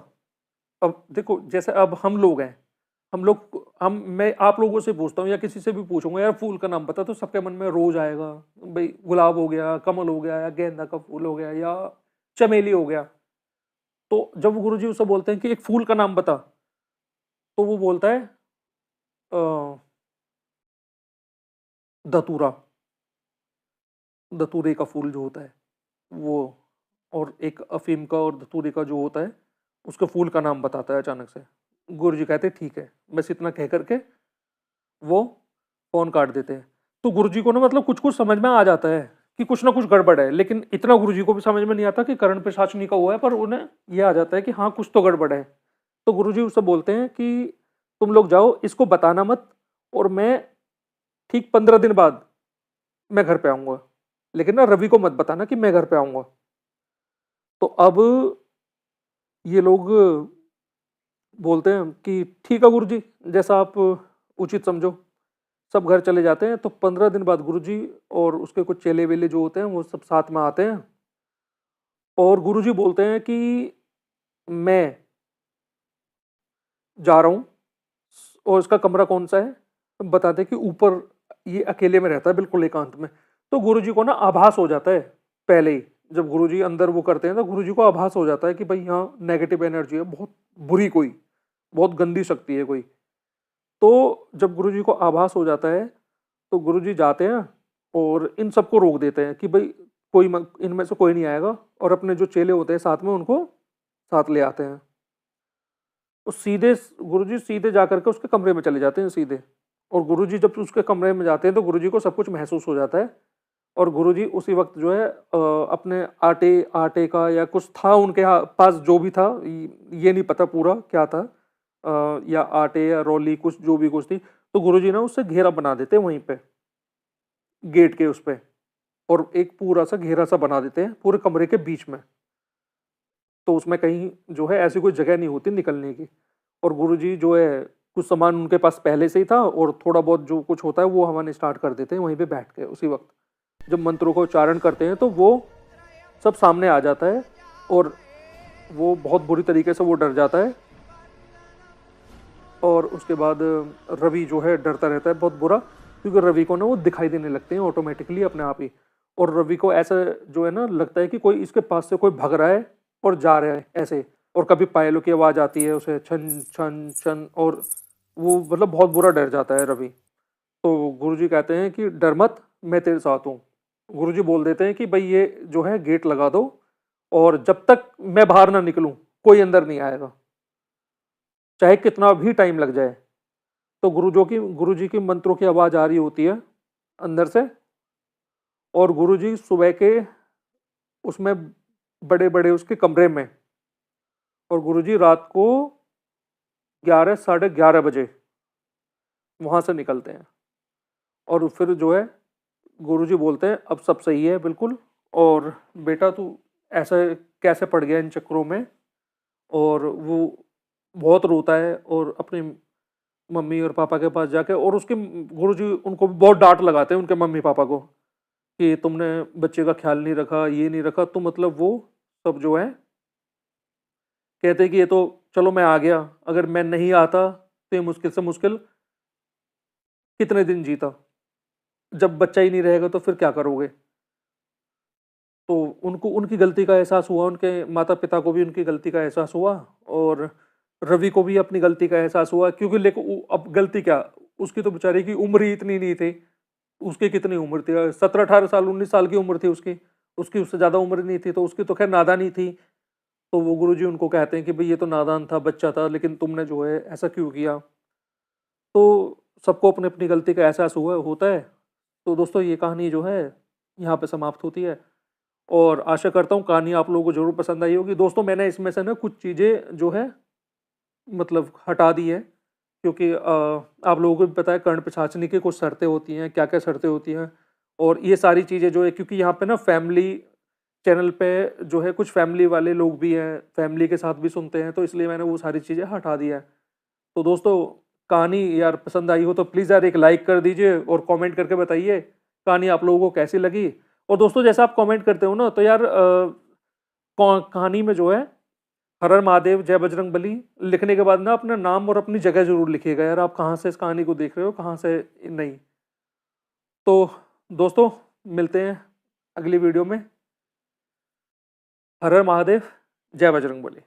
अब देखो, जैसे अब हम लोग हैं, हम मैं आप लोगों से पूछता हूँ या किसी से भी पूछूंगा, यार फूल का नाम बता, तो सबके मन में रोज आएगा, भाई गुलाब हो गया, कमल हो गया, या गेंदा का फूल हो गया, या चमेली हो गया। तो जब गुरुजी उसे बोलते हैं कि एक फूल का नाम बता, तो वो बोलता है अ, धतूरा, धतूरे का फूल जो होता है वो, और एक अफीम का और धतूरे का जो होता है, उसके फूल का नाम बताता है अचानक से। गुरुजी कहते हैं ठीक है, बस इतना कह करके वो फ़ोन काट देते हैं। तो गुरुजी को ना मतलब कुछ-कुछ समझ में आ जाता है कि कुछ ना कुछ गड़बड़ है, लेकिन इतना गुरुजी को भी समझ में नहीं आता कि करण पिशाचनी का हुआ है, पर उन्हें ये आ जाता है कि हाँ, कुछ तो गड़बड़ है। तो गुरुजी उससे बोलते हैं कि तुम लोग जाओ, इसको बताना मत, और मैं ठीक 15 दिन बाद मैं घर पे आऊँगा। लेकिन ना रवि को मत बताना कि मैं घर पे आऊँगा। तो अब ये लोग बोलते हैं कि ठीक है गुरुजी, जैसा आप उचित समझो। सब घर चले जाते हैं। तो 15 दिन बाद गुरुजी और उसके कुछ चेले-वेले जो होते हैं, वो सब साथ में आते हैं, और गुरुजी बोलते हैं कि मैं जा रहा हूँ, और इसका कमरा कौन-सा है? तो बताते हैं कि ऊपर, ये अकेले में रहता है बिल्कुल एकांत में। तो गुरुजी को ना आभास हो जाता है पहले ही, जब गुरुजी अंदर वो करते हैं, तो गुरुजी को आभास हो जाता है कि भाई यहाँ नेगेटिव एनर्जी है, बहुत बुरी कोई, बहुत गंदी शक्ति है कोई। तो जब गुरुजी को आभास हो जाता है, तो गुरुजी जाते हैं और इन सबको रोक देते हैं कि भाई कोई इनमें से कोई नहीं आएगा, और अपने जो चेले होते हैं साथ में, उनको साथ ले आते हैं। तो सीधे गुरुजी सीधे जा करके उसके कमरे में चले जाते हैं सीधे। और गुरुजी जब उसके कमरे में जाते हैं, तो गुरुजी को सब कुछ महसूस हो जाता है, और गुरुजी उसी वक्त जो है अपने आटे आटे का या कुछ था उनके पास, जो भी था, ये नहीं पता पूरा क्या था, या आटे या रोली, कुछ जो भी कुछ थी। तो गुरुजी ना उससे घेरा बना देते हैं वहीं पे, गेट के उस पे, और एक पूरा सा घेरा सा बना देते हैं पूरे कमरे के बीच में। तो उसमें कहीं जो है ऐसी कोई जगह नहीं होती निकलने की। और गुरुजी जो है, कुछ सामान उनके पास पहले से ही था, और थोड़ा बहुत जो कुछ होता है वो हवन स्टार्ट कर देते हैं वहीं पे बैठ के उसी वक्त। जब मंत्रों का उच्चारण करते हैं, तो वो सब सामने आ जाता है, और वो बहुत बुरी तरीके से वो डर जाता है। और उसके बाद रवि जो है डरता रहता है बहुत बुरा, क्योंकि रवि को ना वो दिखाई देने लगते हैं ऑटोमेटिकली अपने आप ही। और रवि को ऐसा जो है ना लगता है कि कोई इसके पास से कोई भाग रहा है और जा रहा है ऐसे, और कभी पायलों की आवाज़ आती है उसे, छन छन छन, और वो मतलब बहुत बुरा डर जाता है रवि। तो गुरुजी कहते हैं कि डर मत, मैं तेरे साथ हूँ। गुरुजी बोल देते हैं कि भाई ये जो है गेट लगा दो, और जब तक मैं बाहर ना निकलूं कोई अंदर नहीं आएगा, चाहे कितना भी टाइम लग जाए। तो गुरुजी की मंत्रों की आवाज़ आ रही होती है अंदर से, और गुरुजी सुबह के उसमें बड़े बड़े उसके कमरे में, और गुरुजी रात को 11 साढ़े 11 बजे वहाँ से निकलते हैं। और फिर जो है गुरुजी बोलते हैं अब सब सही है बिल्कुल, और बेटा तू ऐसे कैसे पड़ गया इन चक्करों में। और वो बहुत रोता है, और अपनी मम्मी और पापा के पास जाके, और उसके गुरुजी उनको बहुत डांट लगाते हैं उनके मम्मी पापा को, कि तुमने बच्चे का ख्याल नहीं रखा, ये नहीं रखा। तो मतलब वो सब जो है कहते हैं कि ये तो चलो मैं आ गया, अगर मैं नहीं आता तो ये मुश्किल से मुश्किल कितने दिन जीता, जब बच्चा ही नहीं रहेगा तो फिर क्या करोगे। तो उनको उनकी गलती का एहसास हुआ, उनके माता-पिता को भी उनकी गलती का एहसास हुआ और रवि को भी अपनी गलती का एहसास हुआ, क्योंकि देखो अब गलती क्या, उसकी तो बेचारे की उम्र ही इतनी नहीं थी। उसकी कितनी उम्र थी? 17-18 साल, 19 साल की उम्र थी उसकी। उसकी उससे ज़्यादा उम्र नहीं थी, तो उसकी तो खैर नादानी थी। तो वो गुरुजी उनको कहते हैं कि भई ये तो नादान था, बच्चा था, लेकिन तुमने जो है ऐसा क्यों किया? तो सबको अपनी-अपनी गलती का एहसास हुआ होता है। तो दोस्तों ये कहानी जो है यहाँ पे समाप्त होती है और आशा करता हूँ कहानी आप लोगों को ज़रूर पसंद आई होगी। दोस्तों मैंने इसमें से ना कुछ चीज़ें जो है मतलब हटा दी है, क्योंकि आप लोगों को भी पता है कर्ण पिशाचिनी की कुछ शर्तें होती हैं, क्या-क्या शर्तें होती हैं और ये सारी चीज़ें जो है, क्योंकि यहाँ पे ना फैमिली चैनल पे जो है कुछ फैमिली वाले लोग भी हैं, फैमिली के साथ भी सुनते हैं, तो इसलिए मैंने वो सारी चीज़ें हटा दी है। तो दोस्तों कहानी यार पसंद आई हो तो प्लीज़ यार एक लाइक कर दीजिए और कमेंट करके बताइए कहानी आप लोगों को कैसी लगी। और दोस्तों जैसा आप कमेंट करते हो ना, तो यार कहानी में जो है हर हर महादेव, जय बजरंगबली लिखने के बाद ना अपना नाम और अपनी जगह ज़रूर लिखिएगा यार, आप कहाँ से इस कहानी को देख रहे हो, कहाँ से नहीं। तो दोस्तों मिलते हैं अगली वीडियो में। हर हर महादेव, जय बजरंगबली।